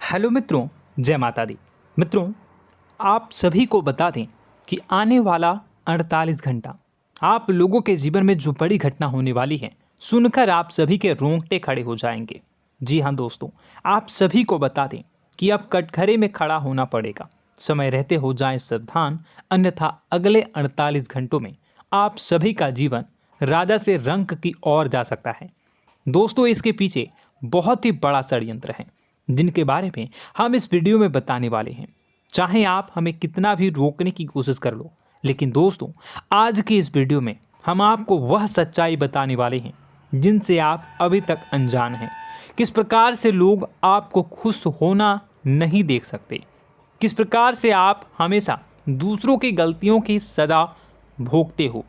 Hello मित्रों, जय माता दी। मित्रों, आप सभी को बता दें कि आने वाला 48 घंटा आप लोगों के जीवन में जो बड़ी घटना होने वाली है, सुनकर आप सभी के रोंगटे खड़े हो जाएंगे। जी हाँ दोस्तों, आप सभी को बता दें कि अब कटघरे में खड़ा होना पड़ेगा। समय रहते हो जाएं सावधान, अन्यथा अगले 48 घंटों में आप सभी का जीवन राजा से रंक की ओर जा सकता है। दोस्तों, इसके पीछे बहुत ही बड़ा षड्यंत्र है जिनके बारे में हम इस वीडियो में बताने वाले हैं। चाहे आप हमें कितना भी रोकने की कोशिश कर लो, लेकिन दोस्तों आज की इस वीडियो में हम आपको वह सच्चाई बताने वाले हैं जिनसे आप अभी तक अनजान हैं। किस प्रकार से लोग आपको खुश होना नहीं देख सकते, किस प्रकार से आप हमेशा दूसरों की गलतियों की सज़ा भोगते हो,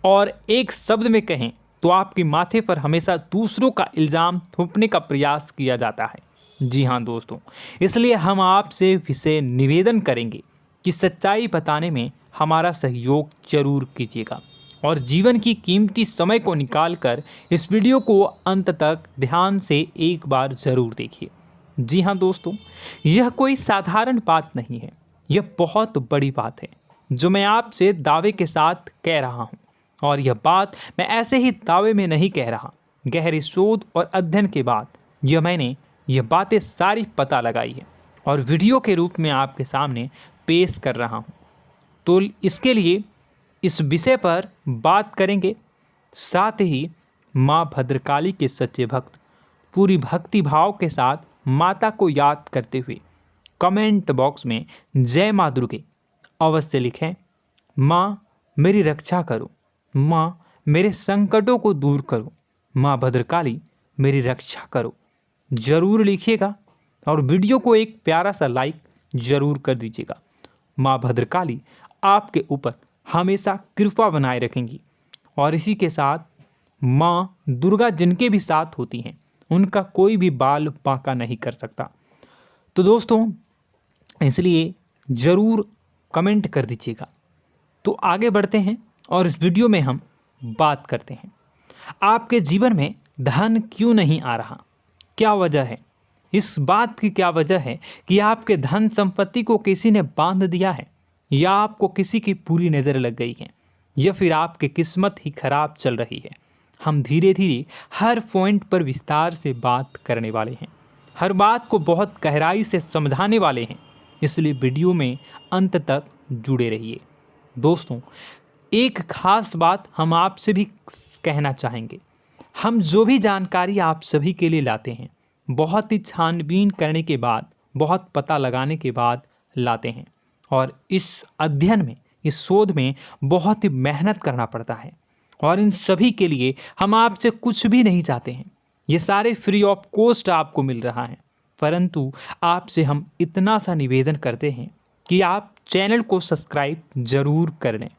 और एक शब्द में कहें तो आपके माथे पर हमेशा दूसरों का इल्ज़ाम थोपने का प्रयास किया जाता है। जी हाँ दोस्तों, इसलिए हम आपसे विशेष निवेदन करेंगे कि सच्चाई बताने में हमारा सहयोग जरूर कीजिएगा और जीवन की कीमती समय को निकालकर इस वीडियो को अंत तक ध्यान से एक बार ज़रूर देखिए। जी हाँ दोस्तों, यह कोई साधारण बात नहीं है, यह बहुत बड़ी बात है जो मैं आपसे दावे के साथ कह रहा हूँ। और यह बात मैं ऐसे ही दावे में नहीं कह रहा, गहरी शोध और अध्ययन के बाद मैंने यह बातें सारी पता लगाई है और वीडियो के रूप में आपके सामने पेश कर रहा हूँ। तो इसके लिए इस विषय पर बात करेंगे। साथ ही माँ भद्रकाली के सच्चे भक्त पूरी भक्ति भाव के साथ माता को याद करते हुए कमेंट बॉक्स में जय माँ दुर्गे अवश्य लिखें। माँ मेरी रक्षा करो, माँ मेरे संकटों को दूर करो, माँ भद्रकाली मेरी रक्षा करो, ज़रूर लिखिएगा और वीडियो को एक प्यारा सा लाइक ज़रूर कर दीजिएगा। माँ भद्रकाली आपके ऊपर हमेशा कृपा बनाए रखेंगी और इसी के साथ माँ दुर्गा जिनके भी साथ होती हैं उनका कोई भी बाल बांका नहीं कर सकता। तो दोस्तों, इसलिए ज़रूर कमेंट कर दीजिएगा। तो आगे बढ़ते हैं और इस वीडियो में हम बात करते हैं, आपके जीवन में धन क्यों नहीं आ रहा, क्या वजह है। इस बात की क्या वजह है कि आपके धन संपत्ति को किसी ने बांध दिया है, या आपको किसी की पूरी नज़र लग गई है, या फिर आपकी किस्मत ही खराब चल रही है। हम धीरे धीरे हर पॉइंट पर विस्तार से बात करने वाले हैं, हर बात को बहुत गहराई से समझाने वाले हैं, इसलिए वीडियो में अंत तक जुड़े रहिए। दोस्तों, एक खास बात हम आपसे भी कहना चाहेंगे। हम जो भी जानकारी आप सभी के लिए लाते हैं, बहुत ही छानबीन करने के बाद, बहुत पता लगाने के बाद लाते हैं, और इस अध्ययन में, इस शोध में बहुत ही मेहनत करना पड़ता है। और इन सभी के लिए हम आपसे कुछ भी नहीं चाहते हैं, ये सारे फ्री ऑफ कॉस्ट आपको मिल रहा है। परंतु आपसे हम इतना सा निवेदन करते हैं कि आप चैनल को सब्सक्राइब ज़रूर कर लें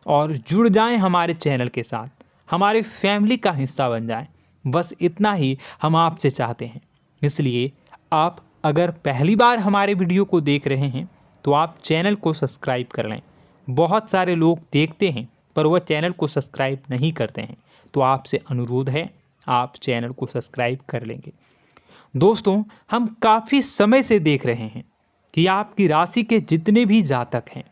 और जुड़ जाएं हमारे चैनल के साथ, हमारे फैमिली का हिस्सा बन जाएं। बस इतना ही हम आपसे चाहते हैं। इसलिए आप अगर पहली बार हमारे वीडियो को देख रहे हैं तो आप चैनल को सब्सक्राइब कर लें। बहुत सारे लोग देखते हैं पर वह चैनल को सब्सक्राइब नहीं करते हैं, तो आपसे अनुरोध है आप चैनल को सब्सक्राइब कर लेंगे। दोस्तों, हम काफ़ी समय से देख रहे हैं कि आपकी राशि के जितने भी जातक हैं,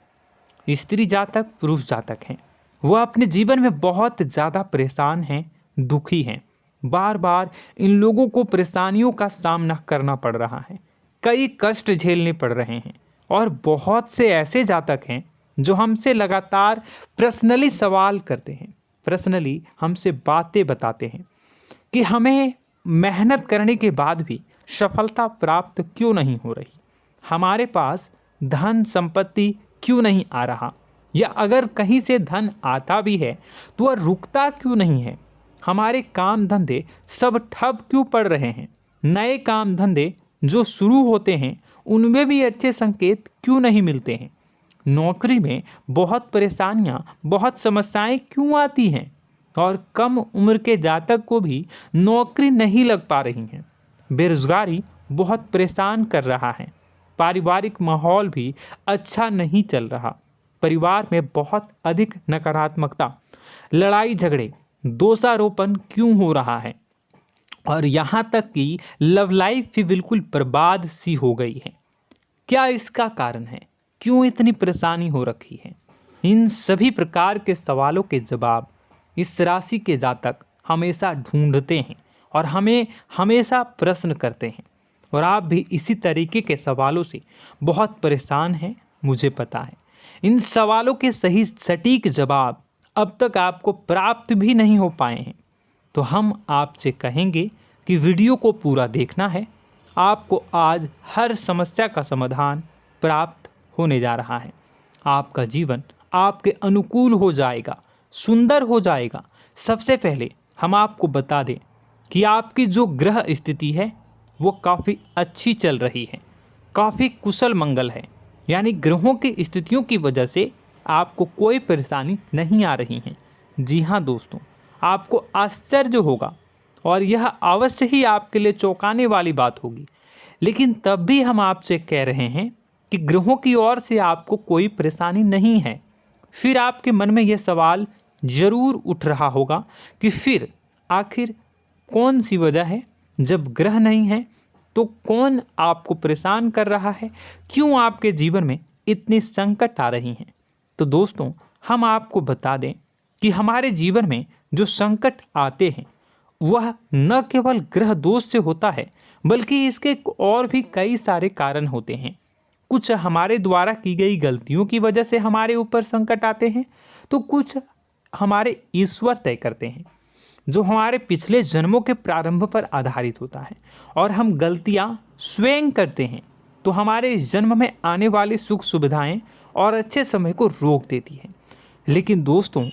स्त्री जातक, पुरुष जातक हैं, वह अपने जीवन में बहुत ज़्यादा परेशान हैं, दुखी हैं। बार बार इन लोगों को परेशानियों का सामना करना पड़ रहा है, कई कष्ट झेलने पड़ रहे हैं। और बहुत से ऐसे जातक हैं जो हमसे लगातार पर्सनली सवाल करते हैं, पर्सनली हमसे बातें बताते हैं कि हमें मेहनत करने के बाद भी सफलता प्राप्त क्यों नहीं हो रही, हमारे पास धन संपत्ति क्यों नहीं आ रहा, या अगर कहीं से धन आता भी है तो वह रुकता क्यों नहीं है, हमारे काम धंधे सब ठप क्यों पड़ रहे हैं, नए काम धंधे जो शुरू होते हैं उनमें भी अच्छे संकेत क्यों नहीं मिलते हैं, नौकरी में बहुत परेशानियां, बहुत समस्याएं क्यों आती हैं, और कम उम्र के जातक को भी नौकरी नहीं लग पा रही हैं, बेरोजगारी बहुत परेशान कर रहा है, पारिवारिक माहौल भी अच्छा नहीं चल रहा, परिवार में बहुत अधिक नकारात्मकता, लड़ाई झगड़े, दोषारोपण क्यों हो रहा है, और यहाँ तक कि लव लाइफ भी बिल्कुल बर्बाद सी हो गई है। क्या इसका कारण है? क्यों इतनी परेशानी हो रखी है? इन सभी प्रकार के सवालों के जवाब इस राशि के जातक हमेशा ढूंढते हैं और हमें हमेशा प्रश्न करते हैं। और आप भी इसी तरीके के सवालों से बहुत परेशान हैं, मुझे पता है। इन सवालों के सही सटीक जवाब अब तक आपको प्राप्त भी नहीं हो पाए हैं, तो हम आपसे कहेंगे कि वीडियो को पूरा देखना है। आपको आज हर समस्या का समाधान प्राप्त होने जा रहा है। आपका जीवन आपके अनुकूल हो जाएगा, सुंदर हो जाएगा। सबसे पहले हम आपको बता दें कि आपकी जो ग्रह स्थिति है वो काफ़ी अच्छी चल रही है, काफ़ी कुशल मंगल है। यानी ग्रहों की स्थितियों की वजह से आपको कोई परेशानी नहीं आ रही है। जी हाँ दोस्तों, आपको आश्चर्य होगा और यह अवश्य ही आपके लिए चौंकाने वाली बात होगी, लेकिन तब भी हम आपसे कह रहे हैं कि ग्रहों की ओर से आपको कोई परेशानी नहीं है। फिर आपके मन में यह सवाल जरूर उठ रहा होगा कि फिर आखिर कौन सी वजह है? जब ग्रह नहीं है तो कौन आपको परेशान कर रहा है? क्यों आपके जीवन में इतनी संकट आ रही हैं? तो दोस्तों, हम आपको बता दें कि हमारे जीवन में जो संकट आते हैं वह न केवल ग्रह दोष से होता है, बल्कि इसके और भी कई सारे कारण होते हैं। कुछ हमारे द्वारा की गई गलतियों की वजह से हमारे ऊपर संकट आते हैं, तो कुछ हमारे ईश्वर तय करते हैं, जो हमारे पिछले जन्मों के प्रारंभ पर आधारित होता है। और हम गलतियां स्वयं करते हैं तो हमारे इस जन्म में आने वाली सुख सुविधाएं और अच्छे समय को रोक देती है। लेकिन दोस्तों,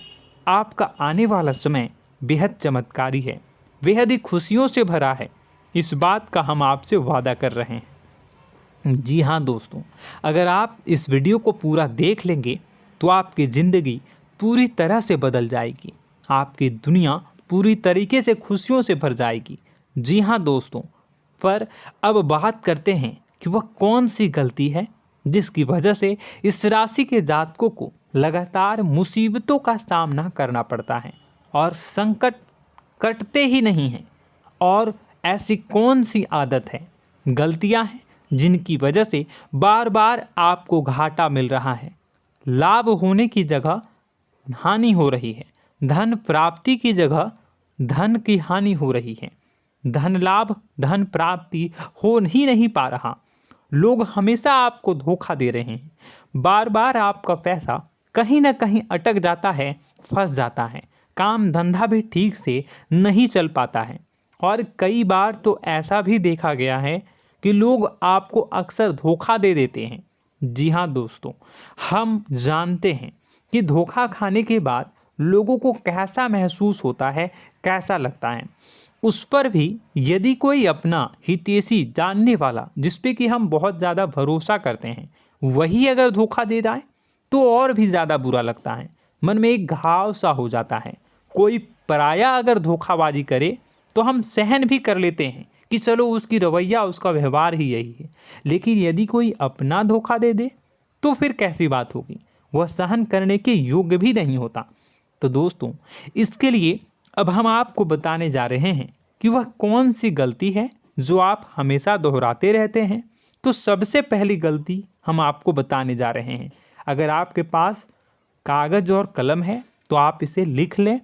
आपका आने वाला समय बेहद चमत्कारी है, बेहद ही खुशियों से भरा है। इस बात का हम आपसे वादा कर रहे हैं। जी हाँ दोस्तों, अगर आप इस वीडियो को पूरा देख लेंगे तो आपकी ज़िंदगी पूरी तरह से बदल जाएगी, आपकी दुनिया पूरी तरीके से खुशियों से भर जाएगी। जी हाँ दोस्तों, पर अब बात करते हैं कि वह कौन सी गलती है जिसकी वजह से इस राशि के जातकों को लगातार मुसीबतों का सामना करना पड़ता है और संकट कटते ही नहीं हैं। और ऐसी कौन सी आदत है, गलतियां हैं जिनकी वजह से बार बार आपको घाटा मिल रहा है, लाभ होने की जगह हानि हो रही है, धन प्राप्ति की जगह धन की हानि हो रही है, धन लाभ धन प्राप्ति हो ही नहीं पा रहा, लोग हमेशा आपको धोखा दे रहे हैं, बार बार आपका पैसा कहीं ना कहीं अटक जाता है, फंस जाता है, काम धंधा भी ठीक से नहीं चल पाता है। और कई बार तो ऐसा भी देखा गया है कि लोग आपको अक्सर धोखा दे देते हैं। जी हाँ दोस्तों, हम जानते हैं कि धोखा खाने के बाद लोगों को कैसा महसूस होता है, कैसा लगता है। उस पर भी यदि कोई अपना हितैषी जानने वाला, जिस पे कि हम बहुत ज़्यादा भरोसा करते हैं, वही अगर धोखा दे जाए तो और भी ज़्यादा बुरा लगता है, मन में एक घाव सा हो जाता है। कोई पराया अगर धोखाबाजी करे तो हम सहन भी कर लेते हैं कि चलो उसकी रवैया उसका व्यवहार ही यही है, लेकिन यदि कोई अपना धोखा दे दे तो फिर कैसी बात होगी, वह सहन करने के योग्य भी नहीं होता। तो दोस्तों, इसके लिए अब हम आपको बताने जा रहे हैं कि वह कौन सी गलती है जो आप हमेशा दोहराते रहते हैं। तो सबसे पहली गलती हम आपको बताने जा रहे हैं। अगर आपके पास कागज़ और कलम है तो आप इसे लिख लें,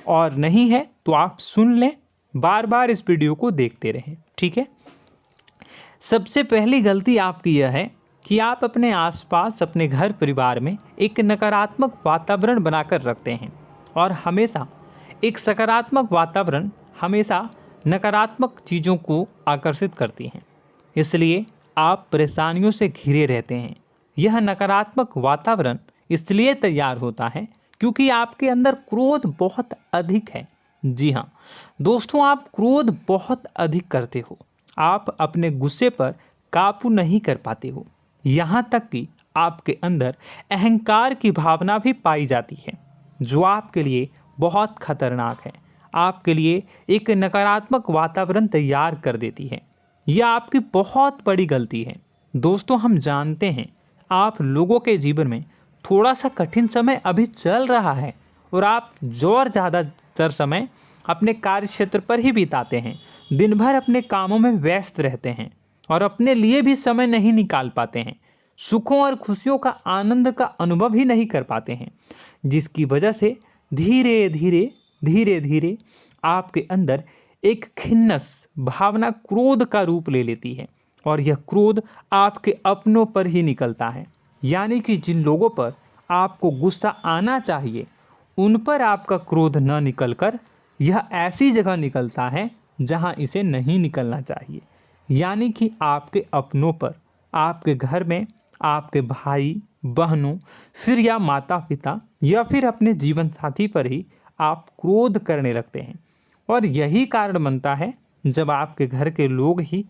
और नहीं है तो आप सुन लें, बार बार इस वीडियो को देखते रहें, ठीक है। सबसे पहली गलती आपकी यह है कि आप अपने आसपास, अपने घर परिवार में एक नकारात्मक वातावरण बनाकर रखते हैं, और हमेशा एक सकारात्मक वातावरण हमेशा नकारात्मक चीज़ों को आकर्षित करती हैं। इसलिए आप परेशानियों से घिरे रहते हैं। यह नकारात्मक वातावरण इसलिए तैयार होता है क्योंकि आपके अंदर क्रोध बहुत अधिक है। जी हाँ दोस्तों, आप क्रोध बहुत अधिक करते हो, आप अपने गुस्से पर काबू नहीं कर पाते हो, यहाँ तक कि आपके अंदर अहंकार की भावना भी पाई जाती है, जो आपके लिए बहुत खतरनाक है, आपके लिए एक नकारात्मक वातावरण तैयार कर देती है। यह आपकी बहुत बड़ी गलती है। दोस्तों, हम जानते हैं आप लोगों के जीवन में थोड़ा सा कठिन समय अभी चल रहा है और आप और ज़्यादा अधिकतर समय अपने कार्य क्षेत्र पर ही बिताते हैं, दिन भर अपने कामों में व्यस्त रहते हैं और अपने लिए भी समय नहीं निकाल पाते हैं, सुखों और खुशियों का आनंद का अनुभव ही नहीं कर पाते हैं, जिसकी वजह से धीरे धीरे आपके अंदर एक खिन्नस भावना क्रोध का रूप ले लेती है और यह क्रोध आपके अपनों पर ही निकलता है। यानी कि जिन लोगों पर आपको गुस्सा आना चाहिए उन पर आपका क्रोध न निकलकर यह ऐसी जगह निकलता है जहां इसे नहीं निकलना चाहिए। यानी कि आपके अपनों पर, आपके घर में आपके भाई बहनों, फिर या माता पिता या फिर अपने जीवन साथी पर ही आप क्रोध करने लगते हैं। और यही कारण बनता है जब आपके घर के लोग ही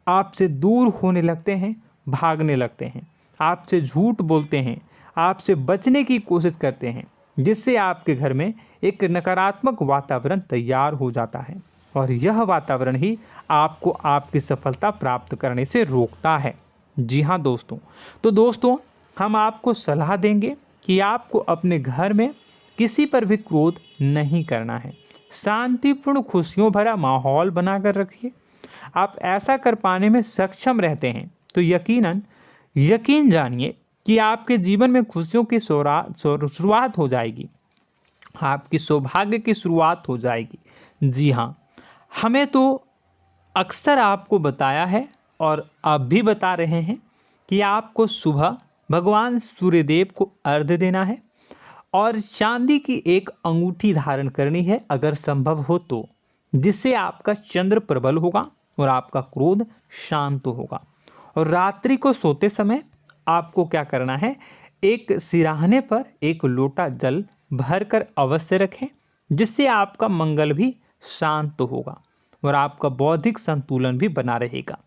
आपसे दूर होने लगते हैं, भागने लगते हैं, आपसे झूठ बोलते हैं, आपसे बचने की कोशिश करते हैं, जिससे आपके घर में एक नकारात्मक वातावरण तैयार हो जाता है और यह वातावरण ही आपको आपकी सफलता प्राप्त करने से रोकता है। जी हाँ दोस्तों, तो दोस्तों हम आपको सलाह देंगे कि आपको अपने घर में किसी पर भी क्रोध नहीं करना है। शांतिपूर्ण खुशियों भरा माहौल बनाकर रखिए। आप ऐसा कर पाने में सक्षम रहते हैं तो यकीन जानिए कि आपके जीवन में खुशियों की शुरुआत हो जाएगी, आपकी सौभाग्य की शुरुआत हो जाएगी। जी हाँ, हमें तो अक्सर आपको बताया है और अब भी बता रहे हैं कि आपको सुबह भगवान सूर्यदेव को अर्घ्य देना है और चांदी की एक अंगूठी धारण करनी है अगर संभव हो तो, जिससे आपका चंद्र प्रबल होगा और आपका क्रोध शांत होगा। और रात्रि को सोते समय आपको क्या करना है, एक सिराहने पर एक लोटा जल भरकर अवश्य रखें, जिससे आपका मंगल भी शांत होगा और आपका बौद्धिक संतुलन भी बना रहेगा।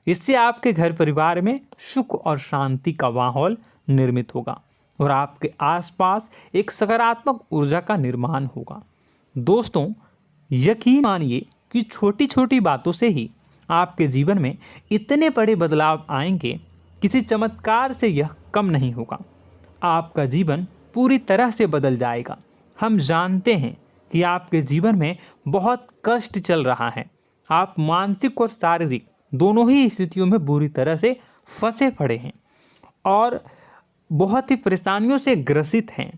इससे आपके घर परिवार में सुख और शांति का माहौल निर्मित होगा और आपके आसपास एक सकारात्मक ऊर्जा का निर्माण होगा। दोस्तों यकीन मानिए कि छोटी छोटी बातों से ही आपके जीवन में इतने बड़े बदलाव आएंगे, किसी चमत्कार से यह कम नहीं होगा। आपका जीवन पूरी तरह से बदल जाएगा। हम जानते हैं कि आपके जीवन में बहुत कष्ट चल रहा है, आप मानसिक और शारीरिक दोनों ही स्थितियों में बुरी तरह से फंसे पड़े हैं और बहुत ही परेशानियों से ग्रसित हैं।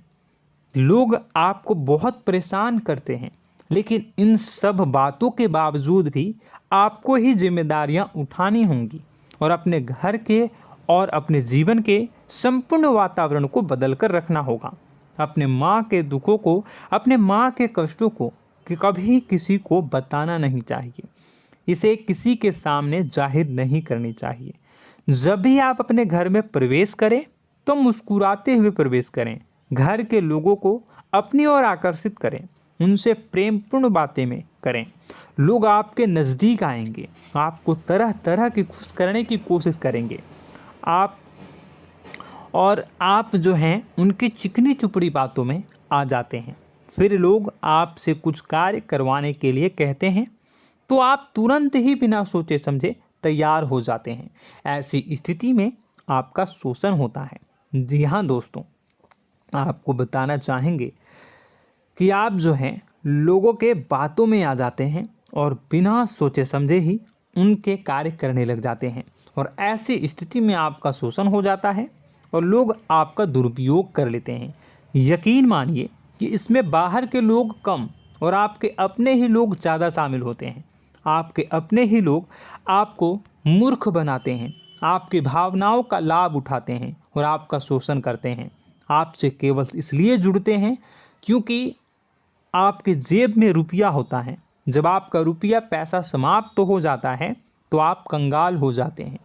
लोग आपको बहुत परेशान करते हैं, लेकिन इन सब बातों के बावजूद भी आपको ही जिम्मेदारियां उठानी होंगी और अपने घर के और अपने जीवन के संपूर्ण वातावरण को बदल कर रखना होगा। अपने माँ के दुखों को, अपने माँ के कष्टों को कभी किसी को बताना नहीं चाहिए, इसे किसी के सामने जाहिर नहीं करनी चाहिए। जब भी आप अपने घर में प्रवेश करें तो मुस्कुराते हुए प्रवेश करें, घर के लोगों को अपनी ओर आकर्षित करें, उनसे प्रेमपूर्ण बातें में करें। लोग आपके नज़दीक आएंगे, आपको तरह तरह की खुश करने की कोशिश करेंगे। आप जो हैं उनकी चिकनी चुपड़ी बातों में आ जाते हैं। फिर लोग आपसे कुछ कार्य करवाने के लिए कहते हैं तो आप तुरंत ही बिना सोचे समझे तैयार हो जाते हैं। ऐसी स्थिति में आपका शोषण होता है। जी हाँ दोस्तों, आपको बताना चाहेंगे कि आप जो हैं लोगों के बातों में आ जाते हैं और बिना सोचे समझे ही उनके कार्य करने लग जाते हैं और ऐसी स्थिति में आपका शोषण हो जाता है और लोग आपका दुरुपयोग कर लेते हैं। यकीन मानिए कि इसमें बाहर के लोग कम और आपके अपने ही लोग ज़्यादा शामिल होते हैं। आपके अपने ही लोग आपको मूर्ख बनाते हैं, आपकी भावनाओं का लाभ उठाते हैं और आपका शोषण करते हैं। आपसे केवल इसलिए जुड़ते हैं क्योंकि आपके जेब में रुपया होता है। जब आपका रुपया पैसा समाप्त हो जाता है तो आप कंगाल हो जाते हैं,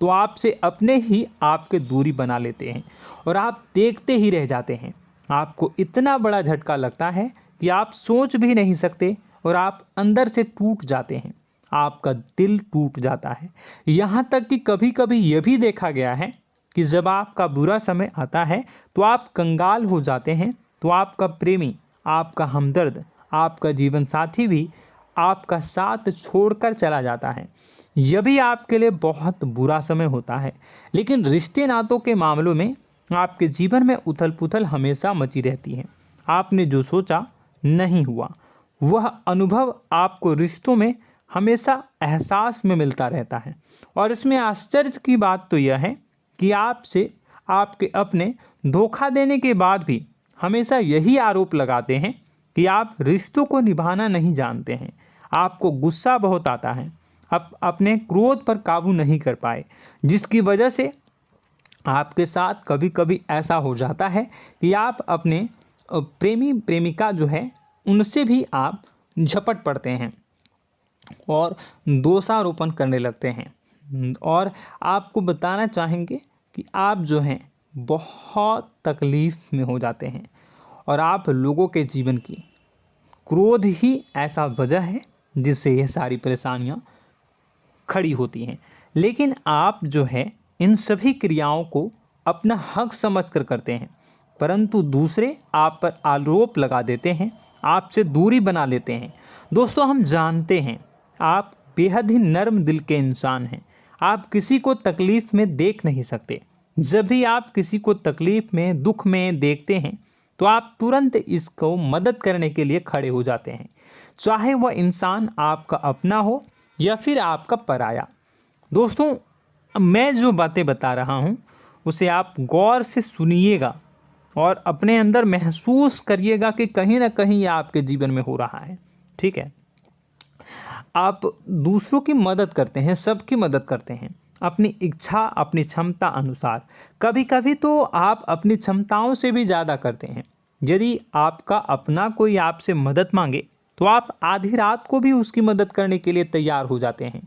तो आपसे अपने ही आपके दूरी बना लेते हैं और आप देखते ही रह जाते हैं। आपको इतना बड़ा झटका लगता है कि आप सोच भी नहीं सकते और आप अंदर से टूट जाते हैं, आपका दिल टूट जाता है। यहाँ तक कि कभी कभी यह भी देखा गया है कि जब आपका बुरा समय आता है तो आप कंगाल हो जाते हैं, तो आपका प्रेमी, आपका हमदर्द, आपका जीवन साथी भी आपका साथ छोड़कर चला जाता है। यह भी आपके लिए बहुत बुरा समय होता है। लेकिन रिश्ते नातों के मामलों में आपके जीवन में उथल पुथल हमेशा मची रहती है। आपने जो सोचा नहीं हुआ। वह अनुभव आपको रिश्तों में हमेशा एहसास में मिलता रहता है। और इसमें आश्चर्य की बात तो यह है कि आपसे आपके अपने धोखा देने के बाद भी हमेशा यही आरोप लगाते हैं कि आप रिश्तों को निभाना नहीं जानते हैं। आपको गुस्सा बहुत आता है, आप अपने क्रोध पर काबू नहीं कर पाए, जिसकी वजह से आपके साथ कभी कभी ऐसा हो जाता है कि आप अपने प्रेमी प्रेमिका जो है उनसे भी आप झपट पड़ते हैं और दोषारोपण करने लगते हैं। और आपको बताना चाहेंगे कि आप जो हैं बहुत तकलीफ़ में हो जाते हैं और आप लोगों के जीवन की क्रोध ही ऐसा वजह है जिससे ये सारी परेशानियां खड़ी होती हैं। लेकिन आप जो है इन सभी क्रियाओं को अपना हक समझकर करते हैं, परंतु दूसरे आप पर आरोप लगा देते हैं, आपसे दूरी बना लेते हैं। दोस्तों, हम जानते हैं आप बेहद ही नर्म दिल के इंसान हैं। आप किसी को तकलीफ़ में देख नहीं सकते। जब भी आप किसी को तकलीफ़ में, दुख में देखते हैं तो आप तुरंत इसको मदद करने के लिए खड़े हो जाते हैं, चाहे वह इंसान आपका अपना हो या फिर आपका पराया। दोस्तों, मैं जो बातें बता रहा हूँ उसे आप गौर से सुनिएगा और अपने अंदर महसूस करिएगा कि कहीं ना कहीं ये आपके जीवन में हो रहा है। ठीक है, आप दूसरों की मदद करते हैं, सबकी मदद करते हैं अपनी इच्छा, अपनी क्षमता अनुसार। कभी कभी तो आप अपनी क्षमताओं से भी ज़्यादा करते हैं। यदि आपका अपना कोई आपसे मदद मांगे तो आप आधी रात को भी उसकी मदद करने के लिए तैयार हो जाते हैं।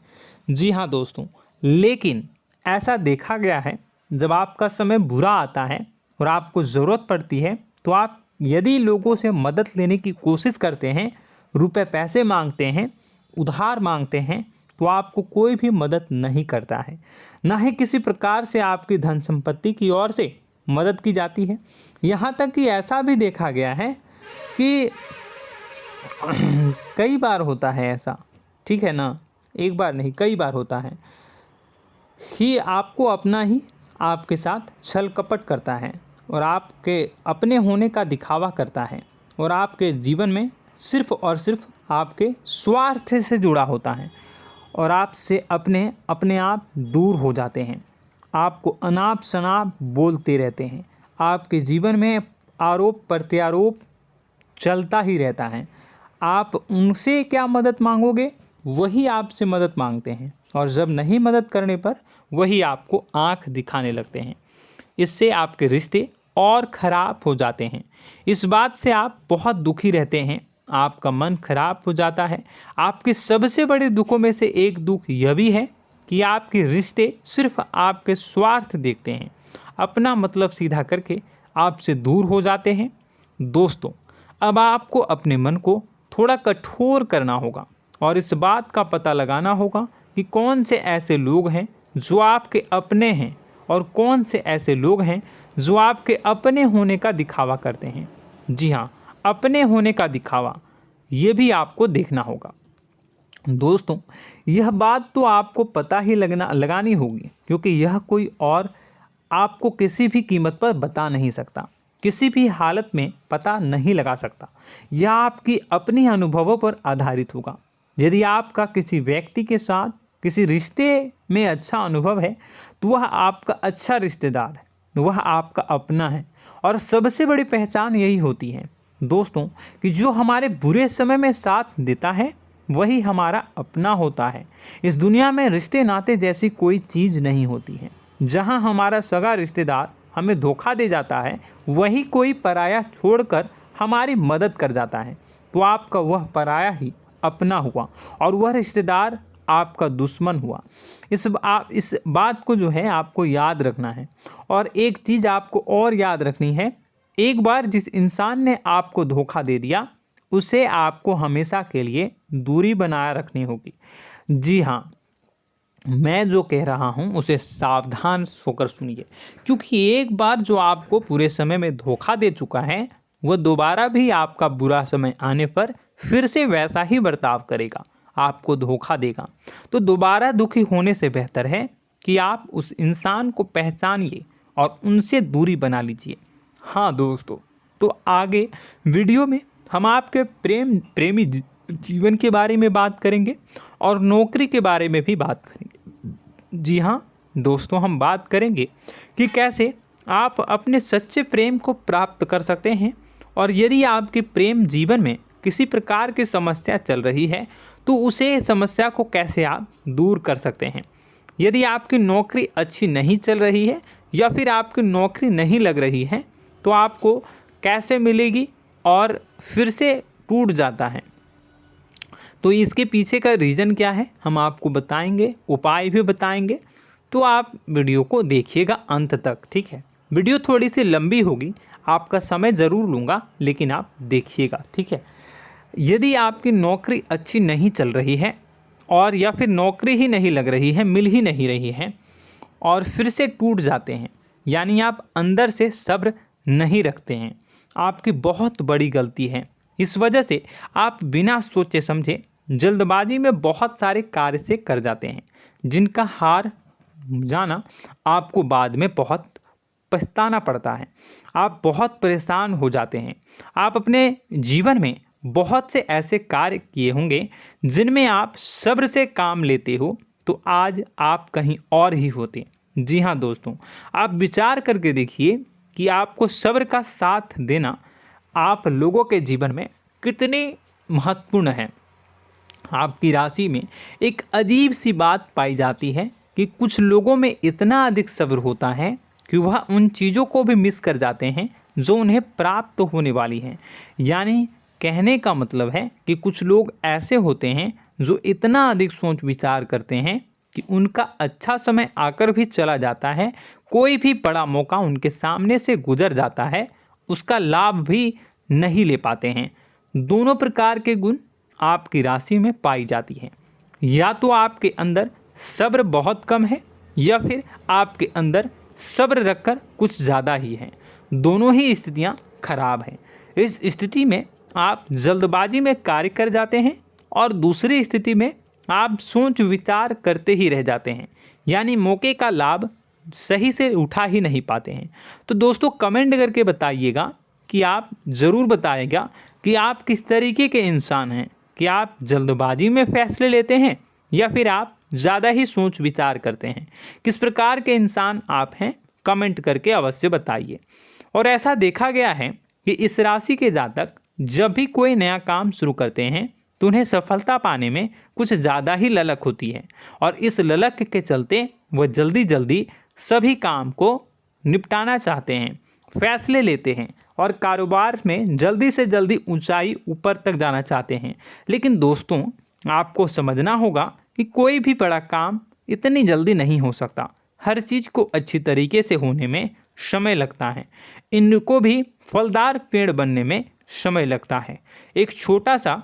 जी हाँ दोस्तों, लेकिन ऐसा देखा गया है जब आपका समय बुरा आता है और आपको ज़रूरत पड़ती है तो आप यदि लोगों से मदद लेने की कोशिश करते हैं, रुपए पैसे मांगते हैं, उधार मांगते हैं, तो आपको कोई भी मदद नहीं करता है। ना ही किसी प्रकार से आपकी धन संपत्ति की ओर से मदद की जाती है। यहाँ तक कि ऐसा भी देखा गया है कि कई बार होता है ऐसा, ठीक है ना, एक बार नहीं कई बार होता है कि आपको अपना ही आपके साथ छल कपट करता है और आपके अपने होने का दिखावा करता है और आपके जीवन में सिर्फ और सिर्फ आपके स्वार्थ से जुड़ा होता है और आपसे अपने आप दूर हो जाते हैं। आपको अनाप शनाप बोलते रहते हैं। आपके जीवन में आरोप प्रत्यारोप चलता ही रहता है। आप उनसे क्या मदद मांगोगे, वही आपसे मदद मांगते हैं और जब नहीं मदद करने पर वही आपको आंख दिखाने लगते हैं। इससे आपके रिश्ते और ख़राब हो जाते हैं। इस बात से आप बहुत दुखी रहते हैं, आपका मन खराब हो जाता है। आपके सबसे बड़े दुखों में से एक दुख यह भी है कि आपके रिश्ते सिर्फ आपके स्वार्थ देखते हैं, अपना मतलब सीधा करके आपसे दूर हो जाते हैं। दोस्तों, अब आपको अपने मन को थोड़ा कठोर करना होगा और इस बात का पता लगाना होगा कि कौन से ऐसे लोग हैं जो आपके अपने हैं और कौन से ऐसे लोग हैं जो आपके अपने होने का दिखावा करते हैं। जी हाँ, अपने होने का दिखावा, ये भी आपको देखना होगा। दोस्तों, यह बात तो आपको पता ही लगानी होगी, क्योंकि यह कोई और आपको किसी भी कीमत पर बता नहीं सकता, किसी भी हालत में पता नहीं लगा सकता। यह आपकी अपनी अनुभवों पर आधारित होगा। यदि आपका किसी व्यक्ति के साथ किसी रिश्ते में अच्छा अनुभव है तो वह आपका अच्छा रिश्तेदार है, वह आपका अपना है। और सबसे बड़ी पहचान यही होती है दोस्तों कि जो हमारे बुरे समय में साथ देता है वही हमारा अपना होता है। इस दुनिया में रिश्ते नाते जैसी कोई चीज़ नहीं होती है। जहां हमारा सगा रिश्तेदार हमें धोखा दे जाता है, वही कोई पराया छोड़कर हमारी मदद कर जाता है, तो आपका वह पराया ही अपना हुआ और वह रिश्तेदार आपका दुश्मन हुआ। इस बात को जो है आपको याद रखना है। और एक चीज़ आपको और याद रखनी है, एक बार जिस इंसान ने आपको धोखा दे दिया उसे आपको हमेशा के लिए दूरी बनाए रखनी होगी। जी हाँ, मैं जो कह रहा हूँ उसे सावधान होकर सुनिए, क्योंकि एक बार जो आपको पूरे समय में धोखा दे चुका है वह दोबारा भी आपका बुरा समय आने पर फिर से वैसा ही बर्ताव करेगा, आपको धोखा देगा। तो दोबारा दुखी होने से बेहतर है कि आप उस इंसान को पहचानिए और उनसे दूरी बना लीजिए। हाँ दोस्तों, तो आगे वीडियो में हम आपके प्रेमी जीवन के बारे में बात करेंगे और नौकरी के बारे में भी बात करेंगे। जी हाँ दोस्तों, हम बात करेंगे कि कैसे आप अपने सच्चे प्रेम को प्राप्त कर सकते हैं, और यदि आपके प्रेम जीवन में किसी प्रकार की समस्या चल रही है तो उसे समस्या को कैसे आप दूर कर सकते हैं। यदि आपकी नौकरी अच्छी नहीं चल रही है या फिर आपकी नौकरी नहीं लग रही है तो आपको कैसे मिलेगी और फिर से टूट जाता है, तो इसके पीछे का रीज़न क्या है हम आपको बताएंगे, उपाय भी बताएंगे। तो आप वीडियो को देखिएगा अंत तक, ठीक है। वीडियो थोड़ी सी लंबी होगी, आपका समय ज़रूर लूँगा, लेकिन आप देखिएगा, ठीक है। यदि आपकी नौकरी अच्छी नहीं चल रही है और या फिर नौकरी ही नहीं लग रही है, मिल ही नहीं रही है और फिर से टूट जाते हैं, यानी आप अंदर से सब्र नहीं रखते हैं, आपकी बहुत बड़ी गलती है। इस वजह से आप बिना सोचे समझे जल्दबाजी में बहुत सारे कार्य से कर जाते हैं, जिनका हार जाना आपको बाद में बहुत पछताना पड़ता है। आप बहुत परेशान हो जाते हैं। आप अपने जीवन में बहुत से ऐसे कार्य किए होंगे जिनमें आप सब्र से काम लेते हो, तो आज आप कहीं और ही होते। जी हाँ दोस्तों, आप विचार करके देखिए कि आपको सब्र का साथ देना आप लोगों के जीवन में कितनी महत्वपूर्ण है। आपकी राशि में एक अजीब सी बात पाई जाती है कि कुछ लोगों में इतना अधिक सब्र होता है कि वह उन चीज़ों को भी मिस कर जाते हैं जो उन्हें प्राप्त होने वाली हैं। यानी कहने का मतलब है कि कुछ लोग ऐसे होते हैं जो इतना अधिक सोच विचार करते हैं कि उनका अच्छा समय आकर भी चला जाता है, कोई भी बड़ा मौका उनके सामने से गुजर जाता है, उसका लाभ भी नहीं ले पाते हैं। दोनों प्रकार के गुण आपकी राशि में पाई जाती हैं। या तो आपके अंदर सब्र बहुत कम है या फिर आपके अंदर सब्र रखकर कुछ ज़्यादा ही है। दोनों ही स्थितियाँ खराब हैं। इस स्थिति में आप जल्दबाजी में कार्य कर जाते हैं और दूसरी स्थिति में आप सोच विचार करते ही रह जाते हैं, यानी मौके का लाभ सही से उठा ही नहीं पाते हैं। तो दोस्तों कमेंट करके बताइएगा कि आप ज़रूर बताइएगा कि आप किस तरीके के इंसान हैं, कि आप जल्दबाजी में फैसले लेते हैं या फिर आप ज़्यादा ही सोच विचार करते हैं। किस प्रकार के इंसान आप हैं, कमेंट करके अवश्य बताइए। और ऐसा देखा गया है कि इस राशि के जातक जब भी कोई नया काम शुरू करते हैं तो उन्हें सफलता पाने में कुछ ज़्यादा ही ललक होती है, और इस ललक के चलते वह जल्दी जल्दी सभी काम को निपटाना चाहते हैं, फैसले लेते हैं और कारोबार में जल्दी से जल्दी ऊंचाई ऊपर तक जाना चाहते हैं। लेकिन दोस्तों आपको समझना होगा कि कोई भी बड़ा काम इतनी जल्दी नहीं हो सकता। हर चीज़ को अच्छी तरीके से होने में समय लगता है। इनको भी फलदार पेड़ बनने में समय लगता है। एक छोटा सा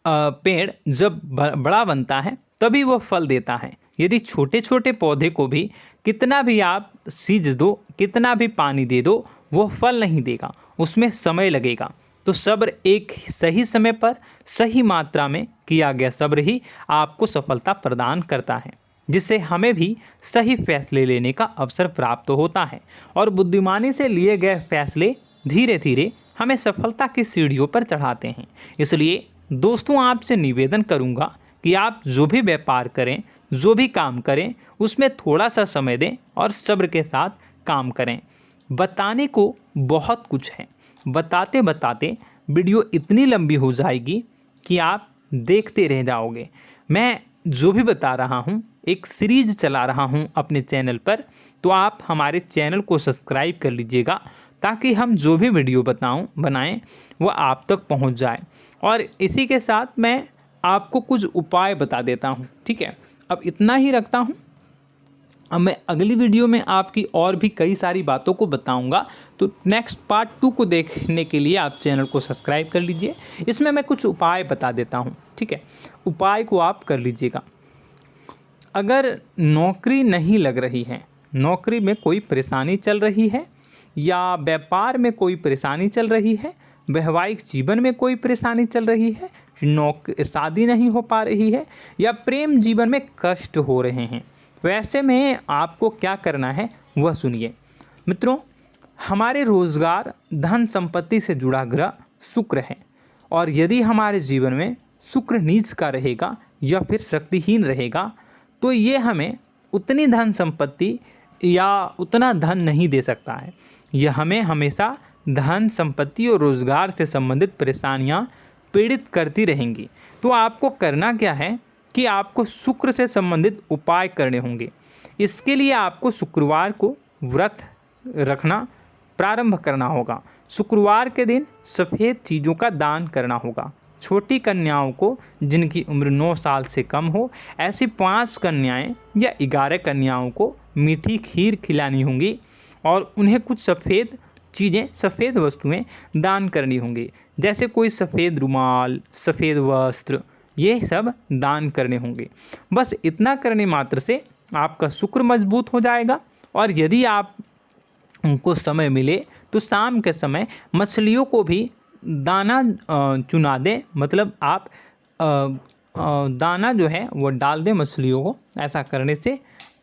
पेड़ जब बड़ा बनता है तभी वो फल देता है। यदि छोटे छोटे पौधे को भी कितना भी आप सींच दो, कितना भी पानी दे दो, वो फल नहीं देगा, उसमें समय लगेगा। तो सब्र एक सही समय पर सही मात्रा में किया गया सब्र ही आपको सफलता प्रदान करता है, जिससे हमें भी सही फैसले लेने का अवसर प्राप्त होता है। और बुद्धिमानी से लिए गए फैसले धीरे धीरे हमें सफलता की सीढ़ियों पर चढ़ाते हैं। इसलिए दोस्तों आपसे निवेदन करूंगा कि आप जो भी व्यापार करें, जो भी काम करें, उसमें थोड़ा सा समय दें और सब्र के साथ काम करें। बताने को बहुत कुछ है, बताते बताते वीडियो इतनी लंबी हो जाएगी कि आप देखते रह जाओगे। मैं जो भी बता रहा हूँ एक सीरीज चला रहा हूँ अपने चैनल पर, तो आप हमारे चैनल को सब्सक्राइब कर लीजिएगा ताकि हम जो भी वीडियो बनाएं वो आप तक पहुँच जाए। और इसी के साथ मैं आपको कुछ उपाय बता देता हूँ, ठीक है। अब इतना ही रखता हूँ। अब मैं अगली वीडियो में आपकी और भी कई सारी बातों को बताऊंगा। तो नेक्स्ट पार्ट 2 को देखने के लिए आप चैनल को सब्सक्राइब कर लीजिए। इसमें मैं कुछ उपाय बता देता हूं, ठीक है। उपाय को आप कर लीजिएगा। अगर नौकरी नहीं लग रही है, नौकरी में कोई परेशानी चल रही है, या व्यापार में कोई परेशानी चल रही है, वैवाहिक जीवन में कोई परेशानी चल रही है, शादी नहीं हो पा रही है, या प्रेम जीवन में कष्ट हो रहे हैं, वैसे में आपको क्या करना है वह सुनिए। मित्रों, हमारे रोजगार धन संपत्ति से जुड़ा ग्रह शुक्र है, और यदि हमारे जीवन में शुक्र नीच का रहेगा या फिर शक्तिहीन रहेगा तो ये हमें उतनी धन संपत्ति या उतना धन नहीं दे सकता है। यह हमें हमेशा धन संपत्ति और रोजगार से संबंधित परेशानियां पीड़ित करती रहेंगी। तो आपको करना क्या है कि आपको शुक्र से संबंधित उपाय करने होंगे। इसके लिए आपको शुक्रवार को व्रत रखना प्रारंभ करना होगा। शुक्रवार के दिन सफ़ेद चीज़ों का दान करना होगा। छोटी कन्याओं को जिनकी उम्र 9 साल से कम हो, ऐसी 5 कन्याएं या 11 कन्याओं को मीठी खीर खिलानी होंगी और उन्हें कुछ सफ़ेद चीज़ें, सफ़ेद वस्तुएं दान करनी होंगी, जैसे कोई सफ़ेद रुमाल, सफ़ेद वस्त्र, ये सब दान करने होंगे। बस इतना करने मात्र से आपका शुक्र मजबूत हो जाएगा। और यदि आप उनको समय मिले तो शाम के समय मछलियों को भी दाना चुना दें, मतलब आप दाना जो है वो डाल दें मछलियों को। ऐसा करने से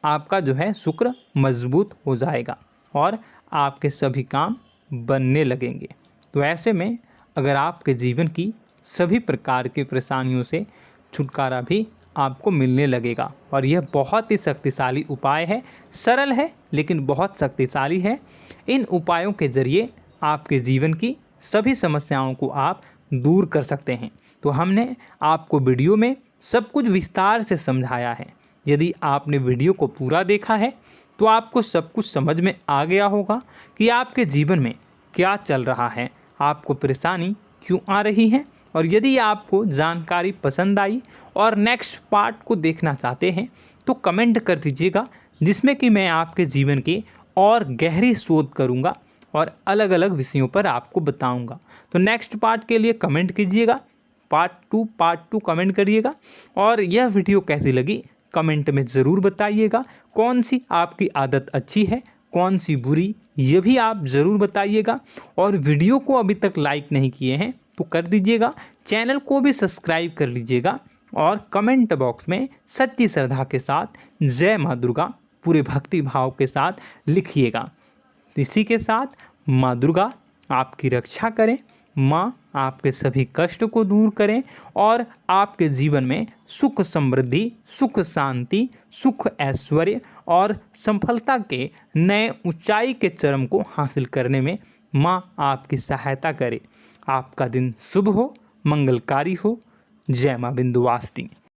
आपका जो है शुक्र मजबूत हो जाएगा और आपके सभी काम बनने लगेंगे। तो ऐसे में अगर आपके जीवन की सभी प्रकार की परेशानियों से छुटकारा भी आपको मिलने लगेगा। और यह बहुत ही शक्तिशाली उपाय है, सरल है लेकिन बहुत शक्तिशाली है। इन उपायों के ज़रिए आपके जीवन की सभी समस्याओं को आप दूर कर सकते हैं। तो हमने आपको वीडियो में सब कुछ विस्तार से समझाया है। यदि आपने वीडियो को पूरा देखा है तो आपको सब कुछ समझ में आ गया होगा कि आपके जीवन में क्या चल रहा है, आपको परेशानी क्यों आ रही है। और यदि आपको जानकारी पसंद आई और नेक्स्ट पार्ट को देखना चाहते हैं तो कमेंट कर दीजिएगा, जिसमें कि मैं आपके जीवन की और गहरी शोध करूंगा और अलग अलग विषयों पर आपको बताऊंगा। तो नेक्स्ट पार्ट के लिए कमेंट कीजिएगा, पार्ट टू कमेंट करिएगा। और यह वीडियो कैसी लगी कमेंट में ज़रूर बताइएगा। कौन सी आपकी आदत अच्छी है, कौन सी बुरी, ये भी आप ज़रूर बताइएगा। और वीडियो को अभी तक लाइक नहीं किए हैं तो कर दीजिएगा, चैनल को भी सब्सक्राइब कर लीजिएगा और कमेंट बॉक्स में सच्ची श्रद्धा के साथ जय माँ दुर्गा पूरे भक्ति भाव के साथ लिखिएगा। इसी के साथ माँ दुर्गा आपकी रक्षा करें, माँ आपके सभी कष्ट को दूर करें और आपके जीवन में सुख समृद्धि, सुख शांति, सुख ऐश्वर्य और सफलता के नए ऊंचाई के चरम को हासिल करने में माँ आपकी सहायता करे। आपका दिन शुभ हो, मंगलकारी हो। जय माँ विंध्यवासिनी।